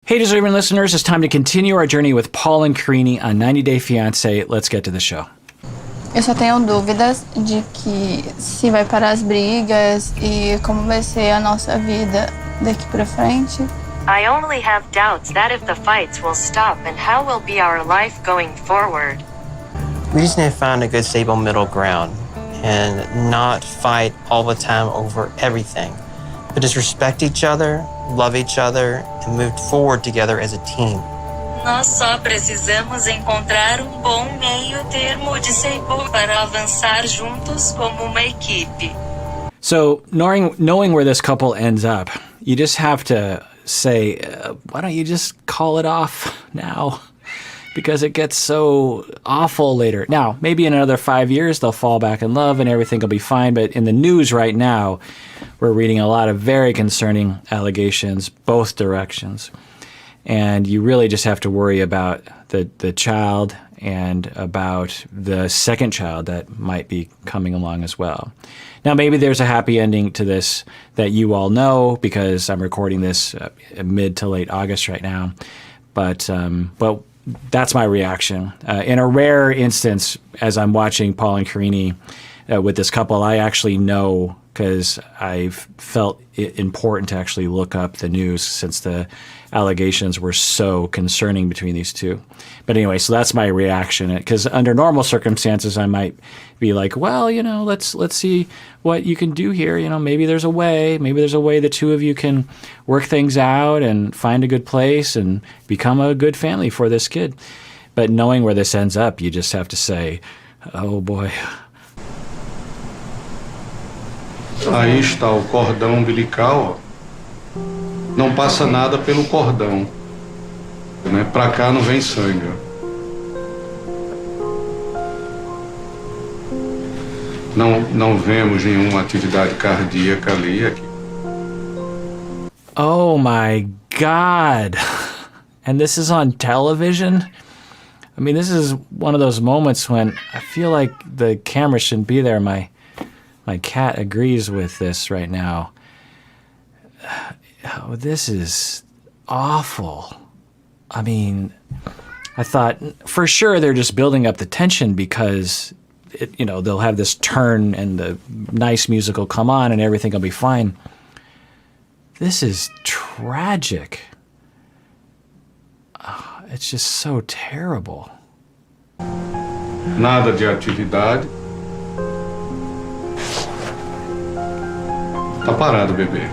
Hey, Deserving listeners, it's time to continue our journey with Paul and Karine on 90 Day Fiancé. Let's get to the show. Eu só tenho dúvidas de que se vai parar as brigas e como vai ser a nossa vida daqui pra frente. I only have doubts that if the fights will stop and how will be our life going forward. We just need to find a good stable middle ground and not fight all the time over everything, but just respect each other, love each other, and move forward together as a team. Nós só precisamos encontrar bom meio termo de ser para avançar juntos como uma equipe. So, knowing where this couple ends up, you just have to say, why don't you just call it off now? Because it gets so awful later. Now, maybe in another 5 years, they'll fall back in love and everything will be fine. But in the news right now, we're reading a lot of very concerning allegations, both directions. And you really just have to worry about the child and about the second child that might be coming along as well. Now, maybe there's a happy ending to this that you all know because I'm recording this mid to late August right now. But that's my reaction. In a rare instance, as I'm watching Paul and Karine with this couple, I actually know because I've felt it important to actually look up the news since the allegations were so concerning between these two. But anyway, so that's my reaction. Because under normal circumstances, I might be like, well, let's see what you can do here. Maybe there's a way. Maybe there's a way the two of you can work things out and find a good place and become a good family for this kid. But knowing where this ends up, you just have to say, oh boy. Aí está o cordão umbilical, ó. Não passa nada pelo cordão, né? Pra cá não vem sangue. Não vemos nenhuma atividade cardíaca ali aqui. Oh my God. And this is on television? I mean, this is one of those moments when I feel like the camera shouldn't be there. My cat agrees with this right now. Oh, this is awful. I mean, I thought for sure they're just building up the tension because they'll have this turn and the nice music will come on and everything will be fine. This is tragic. Oh, it's just so terrible. Nada de atividade. Tá parado, bebê.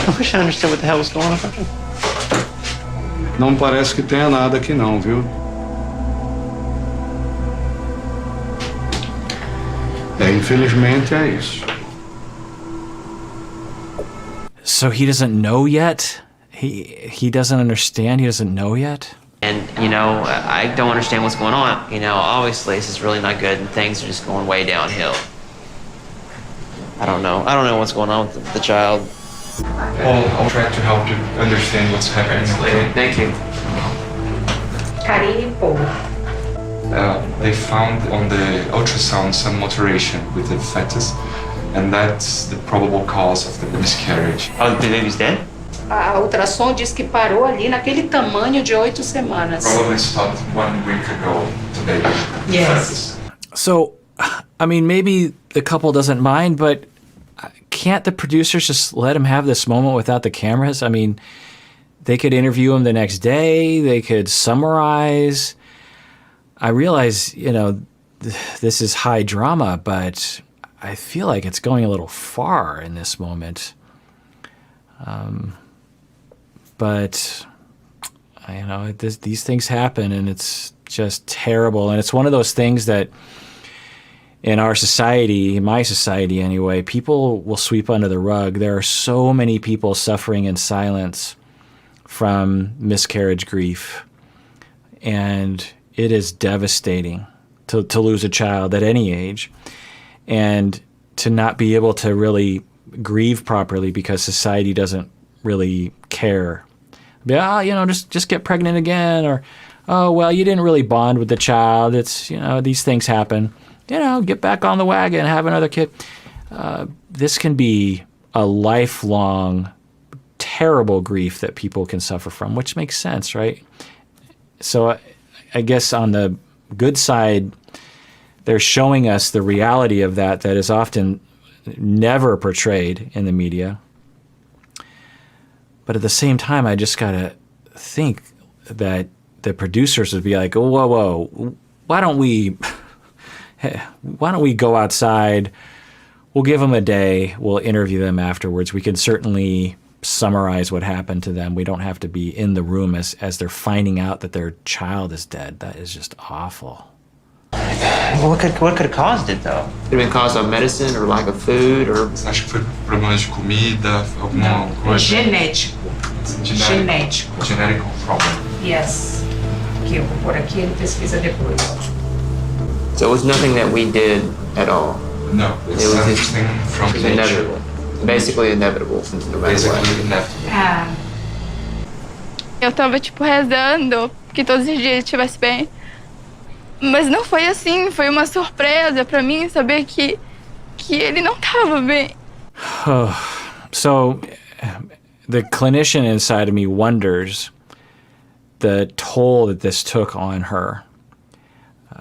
I wish I understood what the hell was going on. Não parece que tenha nada aqui não, viu? Infelizmente é isso. So he doesn't know yet? He doesn't understand? He doesn't know yet? And, I don't understand what's going on. Obviously this is really not good and things are just going way downhill. I don't know. I don't know what's going on with the child. Paul, I'll try to help you understand what's happening. Thank you. Karine e Paul. They found on the ultrasound some alteration with the fetus, and that's the probable cause of the miscarriage. Oh, the baby's dead? A ultrassom diz que parou ali naquele tamanho de 8 semanas. Probably stopped 1 week ago, the baby. Yes. So, I mean, maybe the couple doesn't mind, but can't the producers just let him have this moment without the cameras? I mean, they could interview him the next day. They could summarize. I realize, this is high drama, but I feel like it's going a little far in this moment. But, these things happen and it's just terrible. And it's one of those things that in our society, in my society anyway, people will sweep under the rug. There are so many people suffering in silence from miscarriage grief. And it is devastating to lose a child at any age and to not be able to really grieve properly because society doesn't really care. Just get pregnant again, or oh, well, you didn't really bond with the child. It's, these things happen. Get back on the wagon, have another kid. This can be a lifelong, terrible grief that people can suffer from, which makes sense, right? So I guess on the good side, they're showing us the reality of that is often never portrayed in the media. But at the same time, I just got to think that the producers would be like, oh, whoa, why don't we go outside? We'll give them a day. We'll interview them afterwards. We can certainly summarize what happened to them. We don't have to be in the room as they're finding out that their child is dead. That is just awful. What could have caused it, though? Could have been caused by medicine or lack of food or... Acho que foi problemas de comida, alguma coisa. Genético. Genético. Genetical problem. Yes. Que eu vou por aqui, ele pesquisa depois. So it was nothing that we did at all. No, it's It was just something from nature. inevitable. Basically inevitable, no matter what. Basically inevitable. Ah, Eu tava, rezando que todos os dias ele estivesse bem. Mas não foi assim, foi uma surpresa pra mim saber que ele não tava bem. So the clinician inside of me wonders the toll that this took on her.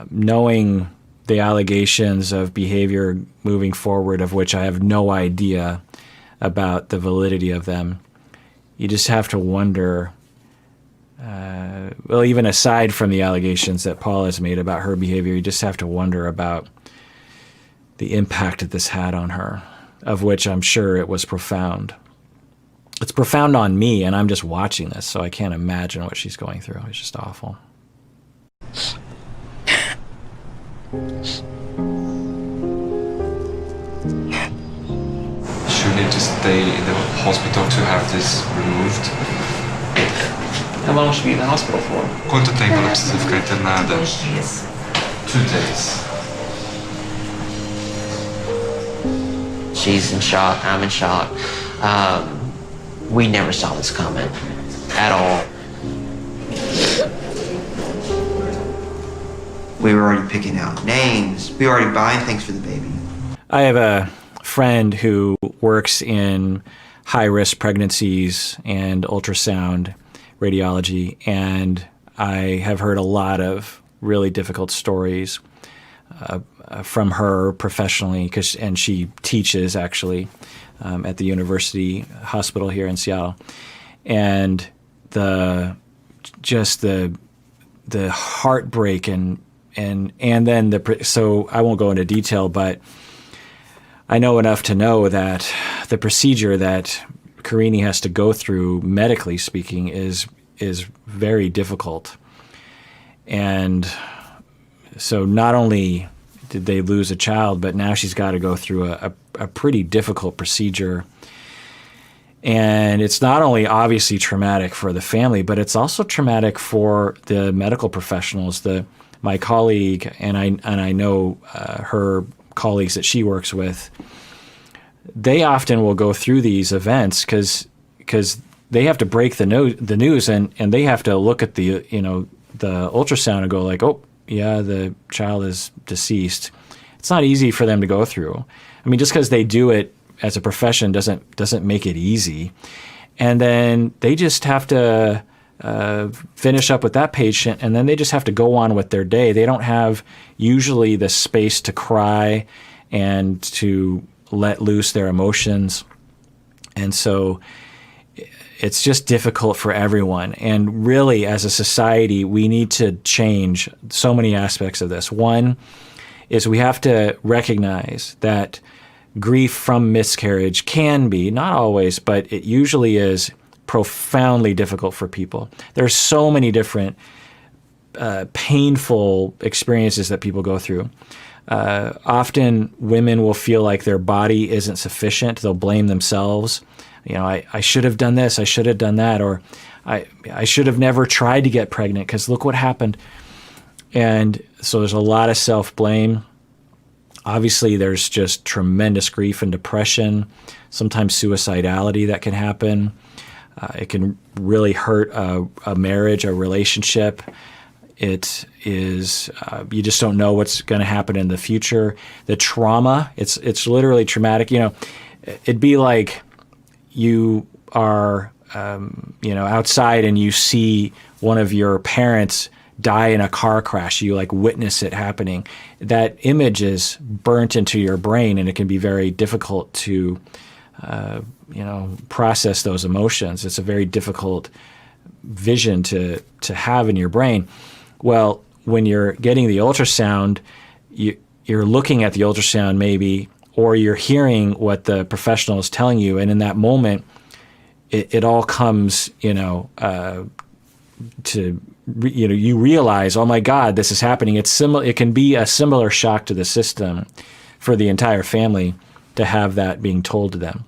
Knowing the allegations of behavior moving forward, of which I have no idea about the validity of them, you just have to wonder, well, even aside from the allegations that Paul has made about her behavior, you just have to wonder about the impact that this had on her, of which I'm sure it was profound. It's profound on me, and I'm just watching this, so I can't imagine what she's going through. It's just awful. She'll need to stay in the hospital to have this removed. How long should she be in the hospital for? Quanto tempo ela precisa ficar internada? 2 dias. 2 days. She's in shock. I'm in shock. We never saw this coming at all. We were already picking out names. We were already buying things for the baby. I have a friend who works in high-risk pregnancies and ultrasound radiology, and I have heard a lot of really difficult stories from her professionally, and she teaches actually at the university hospital here in Seattle, and the heartbreak and then so I won't go into detail, but I know enough to know that the procedure that Karine has to go through, medically speaking, is very difficult. And so not only did they lose a child, but now she's got to go through a pretty difficult procedure. And it's not only obviously traumatic for the family, but it's also traumatic for the medical professionals. My colleague, and I know her colleagues that she works with, they often will go through these events because they have to break the news and they have to look at the ultrasound and go like, oh yeah, the child is deceased. It's not easy for them to go through. I mean, just because they do it as a profession doesn't make it easy. And then they just have to finish up with that patient, and then they just have to go on with their day. They don't have usually the space to cry and to let loose their emotions. And so it's just difficult for everyone. And really, as a society, we need to change so many aspects of this. One is we have to recognize that grief from miscarriage can be, not always, but it usually is profoundly difficult for people. There's so many different painful experiences that people go through. Often women will feel like their body isn't sufficient. They'll blame themselves. I should have done this, I should have done that, or I should have never tried to get pregnant because look what happened. And so there's a lot of self-blame. Obviously, there's just tremendous grief and depression, sometimes suicidality that can happen. It can really hurt a marriage, a relationship. It is you just don't know what's going to happen in the future. The trauma, it's literally traumatic. It'd be like you are outside and you see one of your parents die in a car crash. You like witness it happening. That image is burnt into your brain, and it can be very difficult to process those emotions. It's a very difficult vision to have in your brain. Well, when you're getting the ultrasound, you're looking at the ultrasound maybe, or you're hearing what the professional is telling you, and in that moment, it all comes, you realize, oh my God, this is happening. It's similar. It can be a similar shock to the system for the entire family to have that being told to them.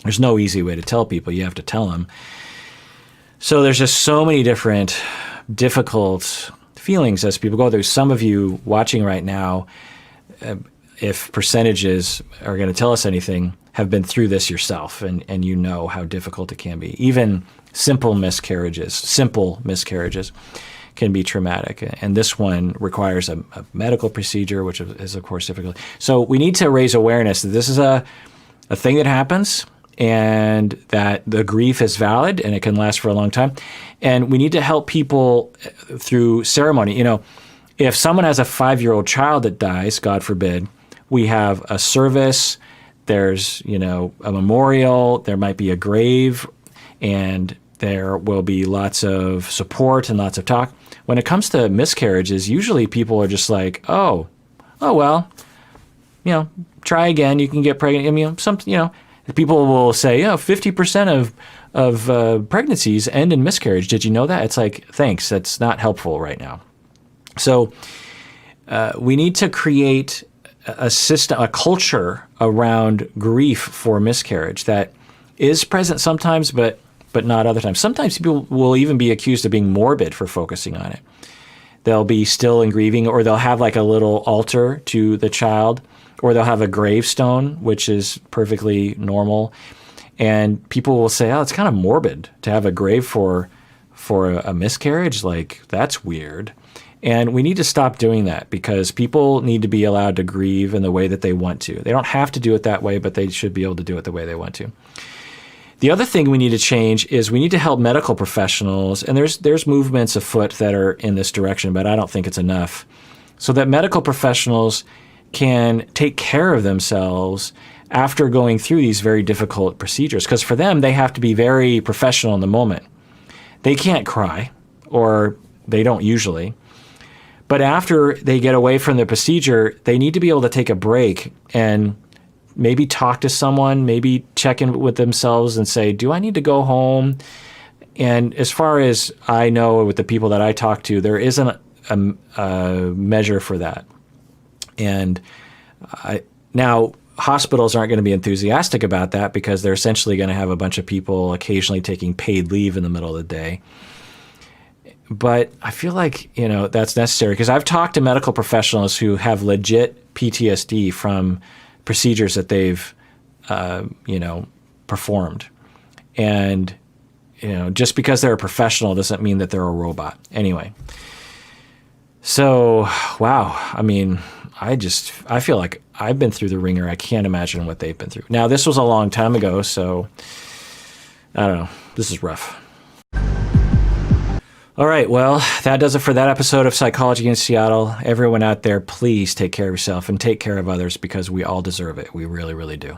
There's no easy way to tell people. You have to tell them. So there's just so many different difficult feelings as people go through. Some of you watching right now, if percentages are going to tell us anything, have been through this yourself, and you know how difficult it can be. Even simple miscarriages can be traumatic. And this one requires a medical procedure, which is of course difficult. So we need to raise awareness that this is a thing that happens, and that the grief is valid and it can last for a long time. And we need to help people through ceremony. If someone has a 5-year-old child that dies, God forbid, we have a service, there's, a memorial, there might be a grave, and there will be lots of support and lots of talk. When it comes to miscarriages, usually people are just like, oh well, try again, you can get pregnant. People will say, 50% of pregnancies end in miscarriage. Did you know that? It's like, thanks, that's not helpful right now. So we need to create a system, a culture around grief for miscarriage that is present sometimes, but not other times. Sometimes people will even be accused of being morbid for focusing on it. They'll be still in grieving, or they'll have like a little altar to the child, or they'll have a gravestone, which is perfectly normal. And people will say, oh, it's kind of morbid to have a grave for a miscarriage. Like, that's weird. And we need to stop doing that, because people need to be allowed to grieve in the way that they want to. They don't have to do it that way, but they should be able to do it the way they want to. The other thing we need to change is we need to help medical professionals, and there's movements afoot that are in this direction, but I don't think it's enough, so that medical professionals can take care of themselves after going through these very difficult procedures. Because for them, they have to be very professional in the moment. They can't cry, or they don't usually. But after they get away from the procedure, they need to be able to take a break and maybe talk to someone, maybe check in with themselves and say, do I need to go home? And as far as I know, with the people that I talk to, there isn't a measure for that. And now hospitals aren't going to be enthusiastic about that, because they're essentially going to have a bunch of people occasionally taking paid leave in the middle of the day. But I feel like, that's necessary, because I've talked to medical professionals who have legit PTSD from procedures that they've, performed. And, just because they're a professional doesn't mean that they're a robot. Anyway. So, wow. I mean, I feel like I've been through the ringer. I can't imagine what they've been through. Now, this was a long time ago, so I don't know. This is rough. All right, well, that does it for that episode of Psychology in Seattle. Everyone out there, please take care of yourself and take care of others, because we all deserve it. We really, really do.